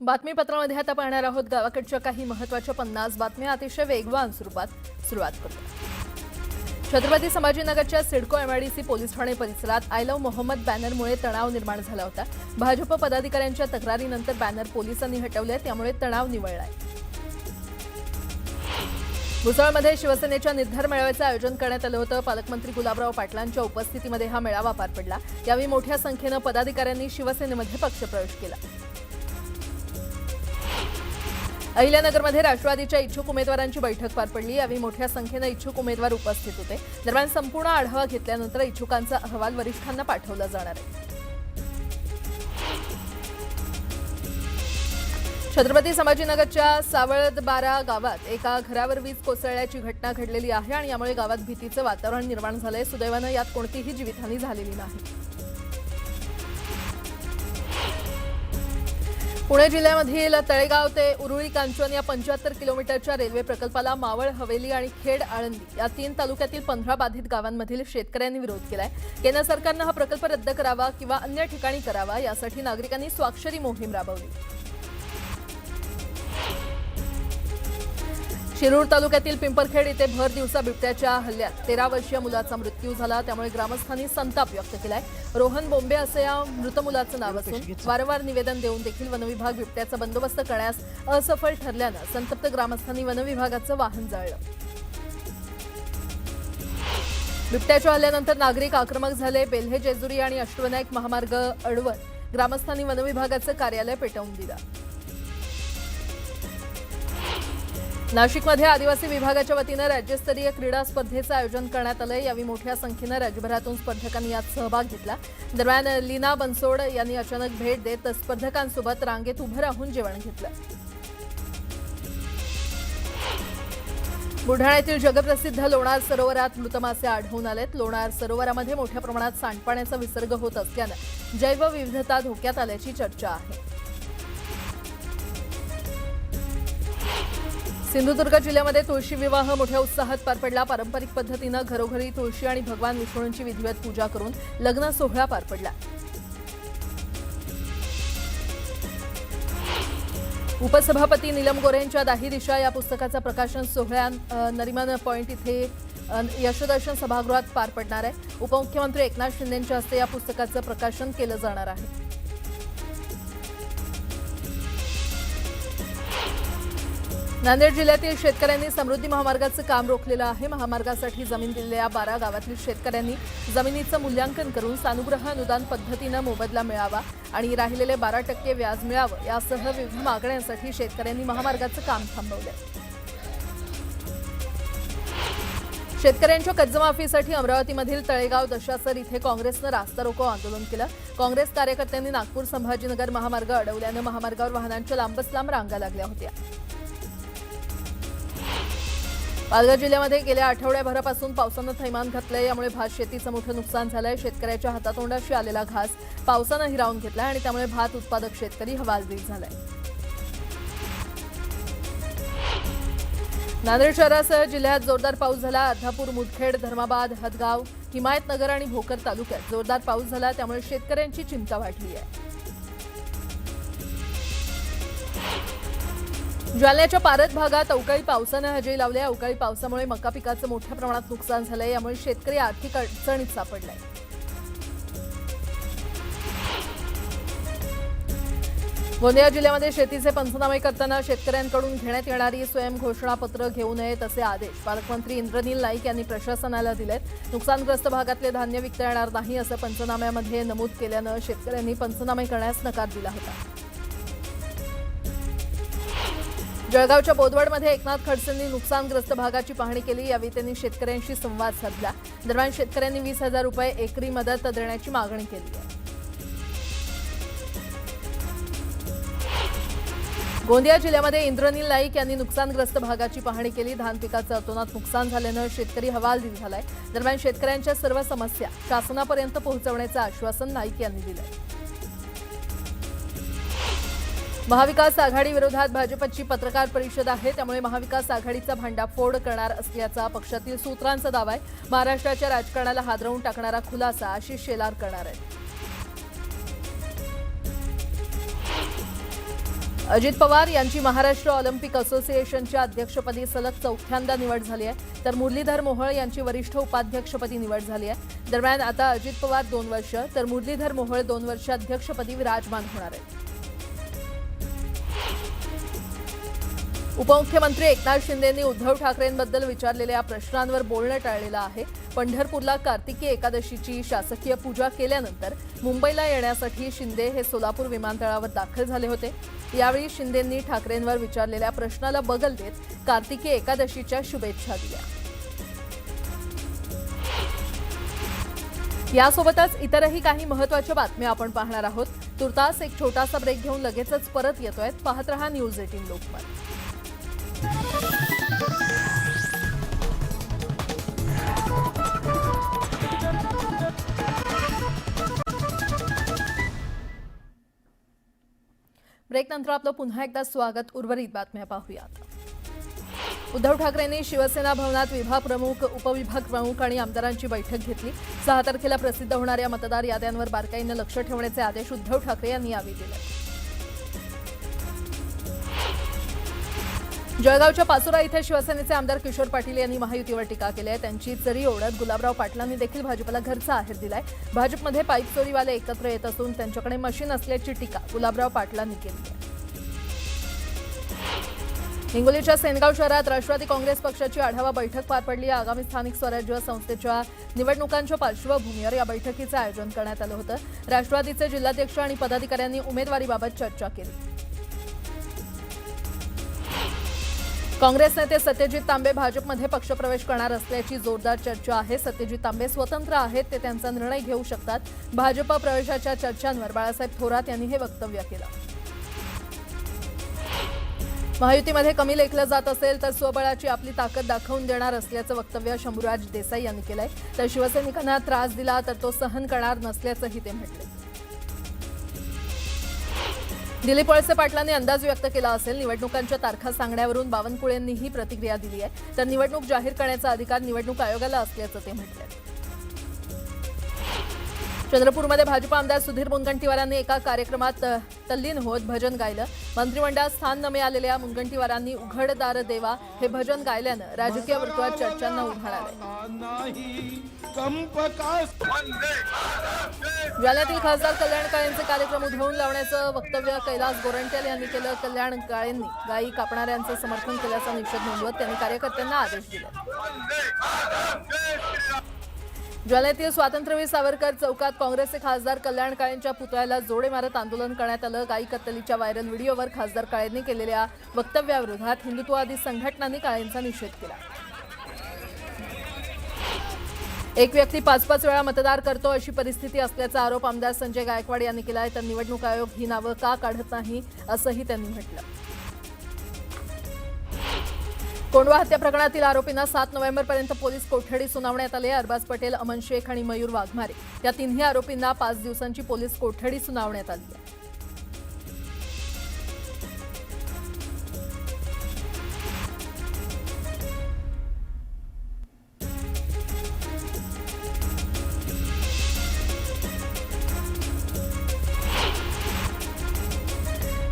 बातमीपत्रामध्ये आता पाहणार आहोत गावाकडच्या काही महत्त्वाच्या 50 बातम्या अतिशय वेगवान स्वरूपात सुरुवात करतो। छत्रपती संभाजीनगरच्या सिडको एमआयडीसी पोलीस ठाणे परिसरात आय लव्ह मोहम्मद बॅनरमुळे तणाव निर्माण झाला होता। भाजप पदाधिकाऱ्यांच्या तक्रारीनंतर बॅनर पोलिसांनी हटवले, त्यामुळे तणाव निवळलाय। भुसावळमध्ये शिवसेनेच्या निर्धार मेळाव्याचे आयोजन करण्यात आलं होतं। पालकमंत्री गुलाबराव पाटलांच्या उपस्थितीमध्ये हा मेळावा पार पडला। यावेळी मोठ्या संख्येने पदाधिकाऱ्यांनी शिवसेनेमध्ये पक्षप्रवेश केला। अहिल्यानगरमध्ये राष्ट्रवादीच्या इच्छुक उमेदवारांची बैठक पार पडली। यावेळी मोठ्या संख्येने इच्छुक उमेदवार उपस्थित होते। दरम्यान संपूर्ण आढावा घेतल्यानंतर इच्छुकांचा अहवाल वरिष्ठांना पाठवला जाणार आहे। छत्रपती संभाजीनगरच्या सावळदबारा गावात एका घरावर वीज कोसळल्याची घटना घडलेली आहे आणि यामुळे गावात भीतीचं वातावरण निर्माण झालंय। सुदैवानं यात कोणतीही जीवितहानी झालेली नाही। पुणे जिल्ह्यामधील तळेगाव ते उरुळी कांचन या 75 किलोमीटरच्या रेल्वे प्रकल्पाला मावळ, हवेली आणि खेड, आळंदी या 3 तालुक्यातील 15 बाधित गावांमधील शेतकऱ्यांनी विरोध केलाय। केंद्र सरकारनं हा प्रकल्प रद्द करावा किंवा अन्य ठिकाणी करावा, यासाठी नागरिकांनी स्वाक्षरी मोहीम राबवली। शिरूर तालुक्यातील पिंपरखेड इथे भर दिवसा बिबट्याच्या हल्ल्यात 13 वर्षीय मुलाचा मृत्यू झाला, त्यामुळे ग्रामस्थांनी संताप व्यक्त केलाय। रोहन बोंबे असं या मृत मुलाचं नाव असून वारंवार निवेदन देऊन देखील वनविभाग बिबट्याचा बंदोबस्त करण्यास असफल ठरल्यानं संतप्त ग्रामस्थांनी वनविभागाचं वाहन जाळलं। बिबट्याच्या हल्ल्यानंतर नागरिक आक्रमक झाले। बेल्हे, जेजुरी आणि अष्टविनायक महामार्ग अडवत ग्रामस्थांनी वनविभागाचं कार्यालय पेटवून दिलं। नाशिकमध्ये आदिवासी विभागाच्या वतीनं राज्यस्तरीय क्रीडा स्पर्धेचं आयोजन करण्यात आलंय। यावेळी मोठ्या संख्येनं राज्यभरातून स्पर्धकांनी यात सहभाग घेतला। दरम्यान लीना बनसोड यांनी अचानक भेट देत स्पर्धकांसोबत रांगेत उभं राहून जेवण घेतलं। बुलढाण्यातील जगप्रसिद्ध लोणार सरोवरात मृत मासे आढळून आलेत। लोणार सरोवरामध्ये मोठ्या प्रमाणात सांडपाण्याचा विसर्ग होत असल्यानं जैवविविधता धोक्यात आल्याची चर्चा आहे। सिंधुदुर्ग जिल्ह्यामध्ये तुळशी विवाह मोठ्या उत्साहात पार पडला। पारंपरिक पद्धतीनं घरोघरी तुळशी आणि भगवान विष्णूंची विधिवत पूजा करून लग्न सोहळा पार पडला। उपसभापती नीलम गोऱ्हेंच्या दाही दिशा या पुस्तकाचं प्रकाशन सोहळ्यात नरिमन पॉइंट इथे यशदर्शन सभागृहात पार पडणार आहे। उपमुख्यमंत्री एकनाथ शिंदेंच्या हस्ते या पुस्तकाचं प्रकाशन केलं जाणार आहे। नांदेड जिल्ह्यातील शेतकऱ्यांनी समृद्धी महामार्गाचं काम रोखलेलं आहे। महामार्गासाठी जमीन दिलेल्या 12 गावातील शेतकऱ्यांनी जमिनीचं मूल्यांकन करून सानुग्रह अनुदान पद्धतीनं मोबदला मिळावा आणि राहिलेले 12% व्याज मिळावं यासह विविध मागण्यांसाठी शेतकऱ्यांनी महामार्गाचं काम थांबवलं। शेतकऱ्यांच्या कर्जमाफीसाठी अमरावतीमधील तळेगाव दशासर इथे काँग्रेसनं रास्ता रोको आंदोलन केलं। काँग्रेस कार्यकर्त्यांनी नागपूर संभाजीनगर महामार्ग अडवल्यानं महामार्गावर वाहनांच्या लांबच लांब रांगा लागल्या होत्या। पालघर जिल्ह्यामध्ये गेल्या आठवड्याभरापासून पावसानं थैमान घातलंय, यामुळे भात शेतीचं मोठं नुकसान झालंय। शेतकऱ्याच्या हातातोंडाशी आलेला घास पावसानं हिरावून घेतलाय आणि त्यामुळे भात उत्पादक शेतकरी हवालदिल झालाय। नांदेड शहरासह जिल्ह्यात जोरदार पाऊस झाला। अर्धापूर, मुदखेड, धर्माबाद, हदगाव, हिमायतनगर आणि भोकर तालुक्यात जोरदार पाऊस झाला, त्यामुळे शेतकऱ्यांची चिंता वाढली आहे। जालन्याच्या पारत भागात अवकाळी पावसानं हजेरी लावली आहे। अवकाळी पावसामुळे मका पिकाचं मोठ्या प्रमाणात नुकसान झालंय, यामुळे शेतकरी आर्थिक अडचणीत सापडलाय। गोंदिया जिल्ह्यामध्ये शेतीचे पंचनामे करताना शेतकऱ्यांकडून घेण्यात येणारी स्वयं घोषणापत्र घेऊ नयेत असे आदेश पालकमंत्री इंद्रनील नाईक यांनी प्रशासनाला दिलेत। नुकसानग्रस्त भागातले धान्य विकता येणार नाही असं पंचनाम्यामध्ये नमूद केल्यानं शेतकऱ्यांनी पंचनामे करण्यास नकार दिला होता। जळगावच्या बोदवडमध्ये एकनाथ खडसेंनी नुकसानग्रस्त भागाची पाहणी केली। यावेळी त्यांनी शेतकऱ्यांशी संवाद साधला। दरम्यान शेतकऱ्यांनी 20,000 रुपये एकरी मदत देण्याची मागणी केली आहे। गोंदिया जिल्ह्यामध्ये इंद्रनील नाईक यांनी नुकसानग्रस्त भागाची पाहणी केली। धान पिकाचं अतोनात नुकसान झाल्यानं शेतकरी हवालदिल झालाय। दरम्यान शेतकऱ्यांच्या सर्व समस्या शासनापर्यंत पोहोचवण्याचं आश्वासन नाईक यांनी दिलंय। महाविकास आघाडी विरोधात भाजपची पत्रकार परिषद आहे, त्यामुळे महाविकास आघाडीचा भांडाफोड करणार असल्याचा पक्षातील सूत्रांचा दावा आहे। महाराष्ट्राच्या राजकारणाला हादरवून टाकणारा खुलासा आशिष शेलार करणार आहेत। अजित पवार यांची महाराष्ट्र ऑलिम्पिक असोसिएशनच्या अध्यक्षपदी सलग चौथ्यांदा निवड झाली आहे, तर मुरलीधर मोहोळ यांची वरिष्ठ उपाध्यक्षपदी निवड झाली आहे. दरम्यान आता अजित पवार 2 वर्ष तर मुरलीधर मोहोळ 2 वर्ष अध्यक्षपदी विराजमान होणार आहेत. उपमुख्यमंत्री एकनाथ शिंदेंनी उद्धव ठाकरेंबद्दल विचारलेल्या प्रश्नांवर बोलणं टाळलेलं आहे. पंढरपूरला कार्तिकी एकादशीची शासकीय पूजा केल्यानंतर मुंबईला येण्यासाठी शिंदे हे सोलापूर विमानतळावर दाखल झाले होते. यावेळी शिंदेंनी ठाकरेंवर विचारलेल्या प्रश्नाला बगल देत कार्तिकी एकादशीच्या शुभेच्छा दिल्या. यासोबतच इतरही काही महत्त्वाच्या बातम्या आपण पाहणार आहोत. तुर्तास एक छोटासा ब्रेक घेऊन लगेचच परत येतोय. पाहत रहा न्यूज 18 लोकमत. ब्रेकनंतर आपलं पुन्हा एकदा स्वागत. उर्वरित बातम्या पाहूयात. उद्धव ठाकरेंनी शिवसेना भवनात विभाग प्रमुख, उपविभाग प्रमुख आणि आमदारांची बैठक घेतली. 6 तारखेला प्रसिद्ध होणाऱ्या मतदार याद्यांवर बारकाईनं लक्ष ठेवण्याचे आदेश उद्धव ठाकरे यांनी यावेळी दिले. जळगावच्या पाचोरा इथे शिवसेनेचे आमदार किशोर पाटील यांनी महायुतीवर टीका केली आहे. त्यांची चरी ओढत गुलाबराव पाटलांनी देखील भाजपला घरचा आहेर दिलाय. भाजपमध्ये पाईप चोरीवाले एकत्र येत असून त्यांच्याकडे मशीन असल्याची टीका गुलाबराव पाटलांनी केली आहे. हिंगोलीच्या सेनगाव शहरात राष्ट्रवादी काँग्रेस पक्षाची आढावा बैठक पार पडली. आगामी स्थानिक स्वराज्य संस्थेच्या निवडणुकांच्या पार्श्वभूमीवर या बैठकीचं आयोजन करण्यात आलं होतं. राष्ट्रवादीचे जिल्हाध्यक्ष आणि पदाधिकाऱ्यांनी उमेदवारीबाबत चर्चा केली. काँग्रेस नेते सत्यजित तांबे भाजपमध्ये पक्षप्रवेश करणार असल्याची जोरदार चर्चा आहे. सत्यजित तांबे स्वतंत्र आहेत, ते त्यांचा निर्णय घेऊ शकतात. भाजप प्रवेशाच्या चर्चांवर बाळासाहेब थोरात यांनी हे वक्तव्य केलं. महायुतीमध्ये कमी लेखलं जात असेल तर स्वबळाची आपली ताकद दाखवून देणार असल्याचं वक्तव्य शंभूराज देसाई यांनी केलंय. तर शिवसैनिकांना त्रास दिला तर तो सहन करणार नसल्याचंही ते म्हटले. दिलीप वळसे पाटलांनी अंदाज व्यक्त केला असेल. निवडणुकांच्या तारखा सांगण्यावरून बावनकुळेंनीही प्रतिक्रिया दिली आहे. तर निवडणूक जाहीर करण्याचा अधिकार निवडणूक आयोगाला असल्याचं ते म्हटलं. चंद्रपूरमध्ये भाजप आमदार सुधीर मुनगंटीवारांनी एका कार्यक्रमात तल्लीन होत भजन गायलं. मंत्रिमंडळात स्थान न मिळालेल्या मुनगंटीवारांनी उघडदार देवा हे भजन गायल्यानं राजकीय वर्तुळात चर्चांना उधाण आलंय. जालन्यातील खासदार कल्याण काळेंचे कार्यक्रम उधळून लावण्याचं वक्तव्य कैलास गोरंट्याल यांनी केलं. कल्याण काळेंनी गायी कापणाऱ्यांचं समर्थन केल्याचा निषेध नोंदवत त्यांनी कार्यकर्त्यांना आदेश दिले. जालन्यातील स्वातंत्र्यवीर सावरकर चौकात काँग्रेसचे खासदार कल्याण काळेंच्या पुतळ्याला जोडे मारत आंदोलन करण्यात आलं. गायी कत्तलीच्या व्हायरल व्हिडिओवर खासदार काळेंनी केलेल्या वक्तव्याविरोधात हिंदुत्ववादी संघटनांनी काळेंचा निषेध केला. एक व्यक्ती 5-5 वेळा मतदार करतो अशी परिस्थिती असल्याचा आरोप आमदार संजय गायकवाड यांनी केला आहे. तर निवडणूक आयोग ही नावं का काढत नाही असंही त्यांनी म्हटलं. कोंडवा हत्या प्रकरणातील आरोपींना 7 नोव्हेंबरपर्यंत पोलीस कोठडी सुनावण्यात आली. अरबाज पटेल, अमन शेख आणि मयूर वाघमारे या तिन्ही आरोपींना 5 दिवसांची पोलीस कोठडी सुनावण्यात आली आहे.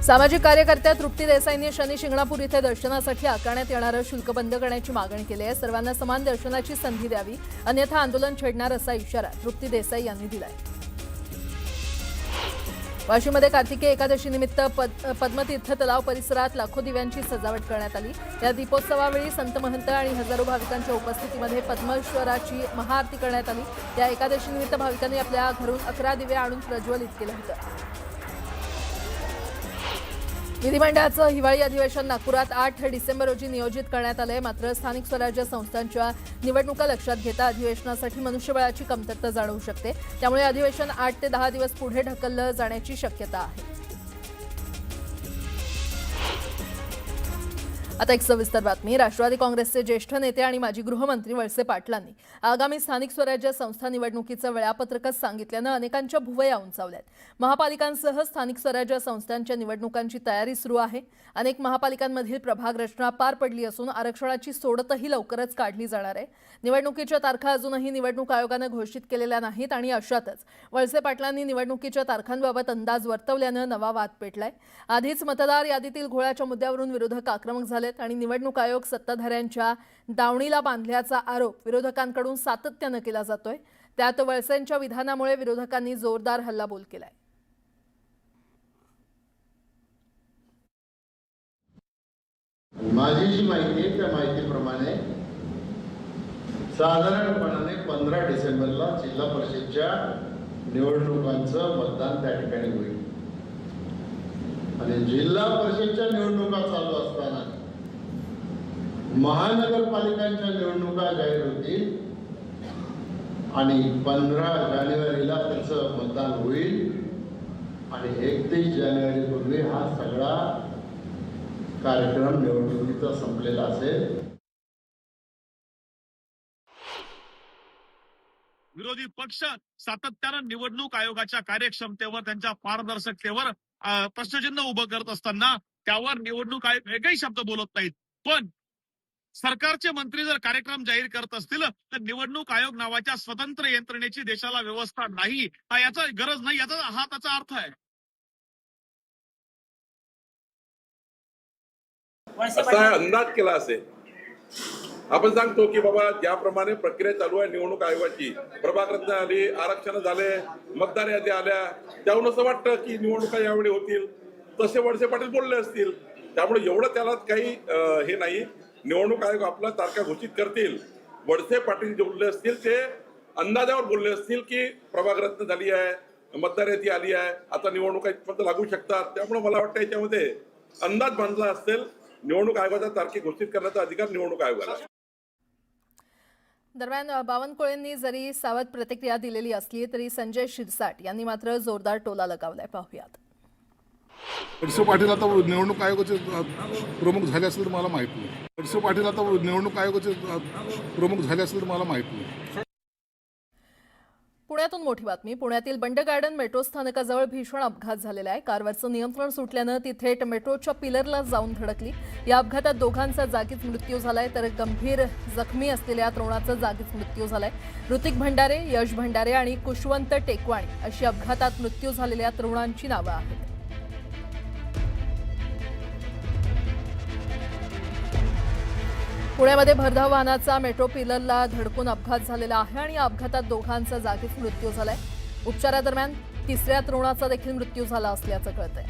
सामाजिक कार्यकर्त्या तृप्ती देसाईंनी शनी शिंगणापूर इथे दर्शनासाठी आकारण्यात येणारं शुल्क बंद करण्याची मागणी केली आहे. सर्वांना समान दर्शनाची संधी द्यावी, अन्यथा आंदोलन छेडणार असा इशारा तृप्ती देसाई यांनी दिलाय. वाशीमध्ये कार्तिकी एकादशी निमित्त पद्मतीर्थ तलाव परिसरात लाखो दिव्यांची सजावट करण्यात आली. या दीपोत्सवावेळी संत महंत आणि हजारो भाविकांच्या उपस्थितीमध्ये पद्मेश्वराची महाआरती करण्यात आली. या एकादशी निमित्त भाविकांनी आपल्या घरून 11 दिवे आणून प्रज्वलित केलं होतं. विधिमंडळाचं हिवाळी अधिवेशन नागपुरात 8 डिसेंबर रोजी नियोजित करण्यात आलंय. मात्र स्थानिक स्वराज्य संस्थांच्या निवडणुका लक्षात घेता अधिवेशनासाठी मनुष्यबळाची कमतरता जाणवू शकते. त्यामुळे अधिवेशन 8 ते 10 दिवस पुढे ढकललं जाण्याची शक्यता आहे. आता एक सविस्तर बातमी। राष्ट्रवादी काँग्रेसचे ज्येष्ठ नेते आणि माजी गृहमंत्री वळसे पाटलांनी आगामी स्थानिक स्वराज्य संस्था निवडणुकीचं वेळापत्रकच सांगितल्यानं अनेकांच्या भुवया उंचावल्यात। महापालिकांसह स्थानिक स्वराज्य संस्थांच्या निवडणुकांची तयारी सुरू आहे। अनेक महापालिकांमधील प्रभाग रचना पार पडली असून आरक्षणाची सोडतही लवकरच काढली जाणार आहे। निवडणुकीच्या तारखा अजूनही निवडणूक आयोगानं घोषित केलेल्या नाहीत आणि अशातच वळसे पाटलांनी निवडणुकीच्या तारखांबाबत अंदाज वर्तवल्यानं नवा वाद पेटलाय। आधीच मतदार यादीतील घोळाच्या मुद्द्यावरून विरोधक आक्रमक झाले आणि निवडणूक आयोग सत्ताधाऱ्यांच्या दावणीला बांधल्याचा आरोप विरोधकांकडून सातत्याने केला जातोय। त्यात वळसेंच्या विधानामुळे विरोधकांनी जोरदार हल्लाबोल केलाय। माझी जी माहिती आहे त्या माहितीप्रमाणे साधारणपणे 15 डिसेंबरला जिल्हा परिषदच्या निवडणुकांचं मतदान त्या ठिकाणी होईल आणि जिल्हा परिषदच्या निवडणुका चालू असताना महानगरपालिकांच्या निवडणुका जाहीर होतील आणि 15 जानेवारीला त्याचं मतदान होईल आणि 31 जानेवारीपूर्वी हा सगळा कार्यक्रम निवडणुकीचा संपलेला असेल। विरोधी पक्ष सातत्यानं निवडणूक आयोगाच्या कार्यक्षमतेवर त्यांच्या पारदर्शकतेवर प्रश्नचिन्ह उभं करत असताना त्यावर निवडणूक आयोग एकही शब्द बोलत नाहीत। पण सरकारचे मंत्री जर कार्यक्रम जाहीर करत असतील तर निवडणूक आयोग नावाच्या स्वतंत्र यंत्रणेची देशाला व्यवस्था नाही, याचा गरज नाही, हा त्याचा अर्थ आहे। असा अंदाज केला असेल। आपण सांगतो की बाबा ज्याप्रमाणे प्रक्रिया चालू आहे निवडणूक आयोगाची, प्रभाग रचना आली, आरक्षण झाले, मतदार यादी आल्या, त्यावरून असं वाटतं की निवडणुका यावेळी होतील, तसे वळसे पाटील बोलले असतील। त्यामुळे एवढं त्याला काही हे नाही। निवडणूक आयोग आपला तारखा घोषित करतील। वळसे पाटील जे बोलले असतील ते अंदाजावर बोलले असतील की प्रभाग रचना झाली आहे, मतदार यादी आली आहे, आता निवडणुका इथपर्यंत लागू शकतात। त्यामुळे मला वाटतं याच्यामध्ये अंदाज बांधला असेल। निवडणूक आयोगाचा तारखे घोषित करण्याचा अधिकार निवडणूक आयोगाला। दरम्यान बावनकुळेंनी जरी सावध प्रतिक्रिया दिलेली असली तरी संजय शिरसाट यांनी मात्र जोरदार टोला लगावलाय। पाहूयात। वळसे पाटील आता निवडणूक आयोगाचे प्रमुख झाले असेल तर मला माहित नाही। वळसे पाटील आता निवडणूक आयोगाचे प्रमुख झाले असेल तर मला माहित नाही। पुण्यातून मोठी बातमी। पुण्यातील बंड गार्डन मेट्रो स्थानकाजवळ भीषण अपघात झालेला आहे। कारवरचं नियंत्रण सुटल्यानं ती थेट मेट्रोच्या पिलरला जाऊन धडकली। या अपघातात दोघांचा जागीच मृत्यू झालाय तर गंभीर जखमी असलेल्या तरुणाचा जागीच मृत्यू झालाय। ऋतिक भंडारे, यश भंडारे आणि कुशवंत टेकवाणी अशी अपघातात मृत्यू झालेल्या तरुणांची नावं आहेत। पुण्यामध्ये भरधाव वाहनाचा मेट्रो पिलरला धडकून अपघात झालेला आहे आणि या अपघातात दोघांचा जागीच मृत्यू झालाय। उपचारादरम्यान तिसऱ्या तरुणाचा देखील मृत्यू झाला असल्याचं कळतंय।